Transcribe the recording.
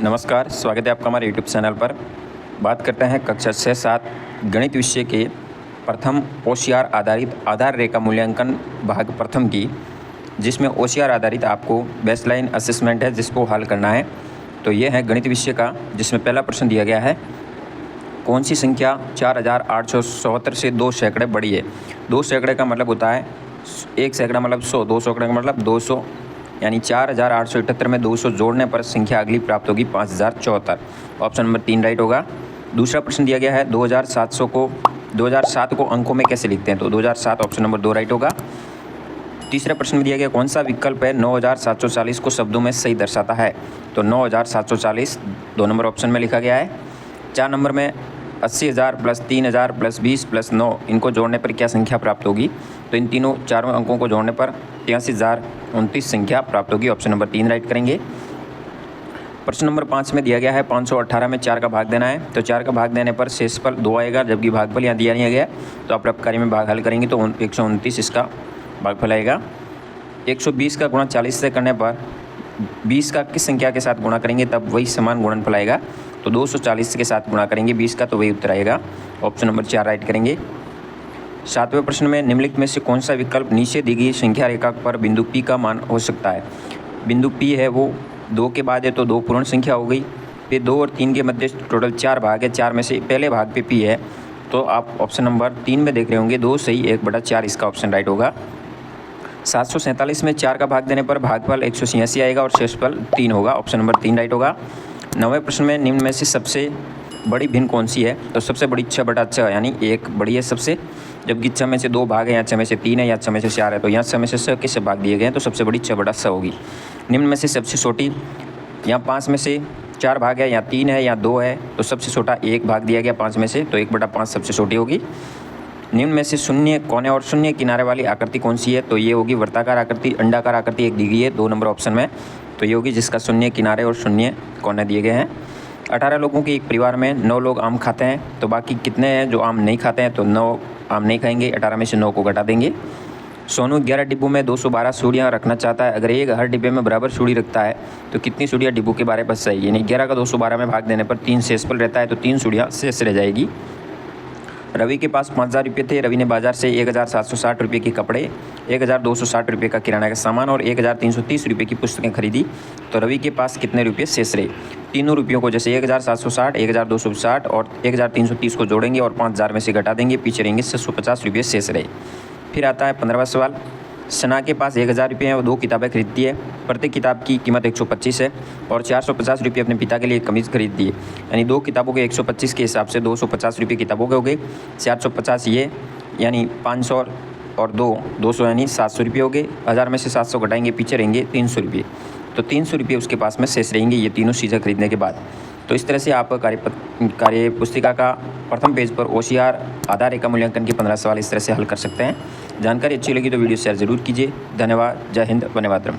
नमस्कार, स्वागत है आपका हमारे यूट्यूब चैनल पर। बात करते हैं कक्षा 6-7 गणित विषय के प्रथम ओसीआर आधारित आधार रेखा मूल्यांकन भाग प्रथम की, जिसमें ओसीआर आधारित आपको बेसलाइन असेसमेंट है जिसको हल करना है। तो ये है गणित विषय का, जिसमें पहला प्रश्न दिया गया है, कौन सी संख्या 4877 से 2 सैकड़े बड़ी है। 2 सैकड़े का मतलब होता है 1 सैकड़ा मतलब 100, 2 सैकड़े का मतलब 200, यानी 4878 में 200 जोड़ने पर संख्या अगली प्राप्त होगी 5074। ऑप्शन नंबर 3 राइट होगा। दूसरा प्रश्न दिया गया है 2007 को अंकों में कैसे लिखते हैं, तो 2007 ऑप्शन नंबर 2 राइट होगा। तीसरा प्रश्न में दिया गया कौन सा विकल्प है 9740 को शब्दों में सही दर्शाता है, तो 9740 2 नंबर ऑप्शन में लिखा गया है। 4 नंबर में 80,000 प्लस 3,000 प्लस 20 प्लस 9 इनको जोड़ने पर क्या संख्या प्राप्त होगी, तो इन तीनों चारों अंकों को जोड़ने पर 83,029 संख्या प्राप्त होगी। ऑप्शन नंबर 3 राइट करेंगे। प्रश्न नंबर 5 में दिया गया है 518 में 4 का भाग देना है, तो 4 का भाग देने पर शेषफल 2 आएगा, जबकि भागफल यहाँ दिया नहीं गया, तो आप प्रकार में भाग हल करेंगे तो 129 इसका भागफल आएगा। 120 का गुणा 40 से करने पर 20 का किस संख्या के साथ गुणा करेंगे तब वही समान गुणनफल आएगा, तो 240 के साथ गुणा करेंगे 20 का, तो वही उत्तर आएगा। ऑप्शन नंबर 4 राइट करेंगे। 7वें प्रश्न में निम्नलिखित में से कौन सा विकल्प नीचे दी गई संख्या रेखा पर बिंदु P का मान हो सकता है। बिंदु P है वो 2 के बाद है तो 2 पूर्ण संख्या हो गई, फिर 2 और 3 के मध्य टोटल 4 भाग है, 4 में से पहले भाग पे P है, तो आप ऑप्शन नंबर 3 में देख रहे होंगे 2 सही 1/4, इसका ऑप्शन राइट होगा। 747 में 4 का भाग देने पर भागफल 186 आएगा और शेषफल 3 होगा, ऑप्शन नंबर 3 राइट होगा। 9वें प्रश्न में निम्न में से सबसे बड़ी भिन्न कौन सी है, तो सबसे बड़ी 6/6 यानी 1 बड़ी है सबसे, जबकि 6 में से 2 भाग है, या 6 में से 3 है, या 6 में से 4 है, तो यहाँ 6 में से 6 किससे भाग दिए गए हैं, तो सबसे बड़ी 6/6 होगी। निम्न में से सबसे छोटी, यहाँ 5 में से 4 भाग है, या 3 है, या 2 है, तो सबसे छोटा 1 भाग दिया गया 5 में से, तो 1/5 सबसे छोटी होगी। निम्न में से शून्य कोने और शून्य किनारे वाली आकृति कौन सी है, तो ये होगी वर्ताकार आकृति, अंडाकार आकृति एक दी गई है 2 नंबर ऑप्शन में, तो ये होगी जिसका शून्य किनारे और शून्य कोने दिए गए हैं। 18 लोगों के एक परिवार में 9 लोग आम खाते हैं, तो बाकी कितने हैं जो आम नहीं खाते हैं, तो 9 आम नहीं खाएंगे, 18 में से 9 को घटा देंगे। सोनू 11 डिब्बों में 212 चूड़ियाँ रखना चाहता है, अगर एक हर डिब्बे में बराबर चूड़ी रखता है तो कितनी चूड़ियाँ डिब्बों के बारे बच जाएगी, यानी 11 का 212 में भाग देने पर 3 शेषफल रहता है, तो 3 चूड़ियाँ शेष रह जाएगी। रवि के पास 5,000 रुपये थे, रवि ने बाजार से 1,760 रुपये के कपड़े, 1,260 रुपये का किराना का सामान और 1,330 रुपये की पुस्तकें खरीदी, तो रवि के पास कितने रुपये शेष रहे। तीनों रुपयों को जैसे 1,760, 1,260 और 1,330 को जोड़ेंगे और 5,000 में से घटा देंगे, पीछे रहेंगे 650 रुपये शेष रहे। फिर आता है 15वां सवाल। सना के पास 1,000 रुपये हैं, वो 2 किताबें खरीदती है, प्रत्येक किताब की कीमत 125 है और 450 रुपये अपने पिता के लिए कमीज़ खरीद दी है, यानी 2 किताबों के 125 के हिसाब से 250 रुपये किताबों के हो गए, 450 ये यानी 500 और 200 यानी 700 रुपये हो गए। 1000 में से 700 घटाएंगे, पीछे रहेंगे 300 रुपये, तो 300 रुपये उसके पास में शेष रहेंगे ये तीनों चीज़ें खरीदने के बाद। तो इस तरह से आप कार्य पुस्तिका का प्रथम पेज पर ओसीआर आधार रेखा मूल्यांकन के 15 सवाल इस तरह से हल कर सकते हैं। जानकारी अच्छी लगी तो वीडियो शेयर जरूर कीजिए। धन्यवाद। जय हिंद, वंदे मातरम।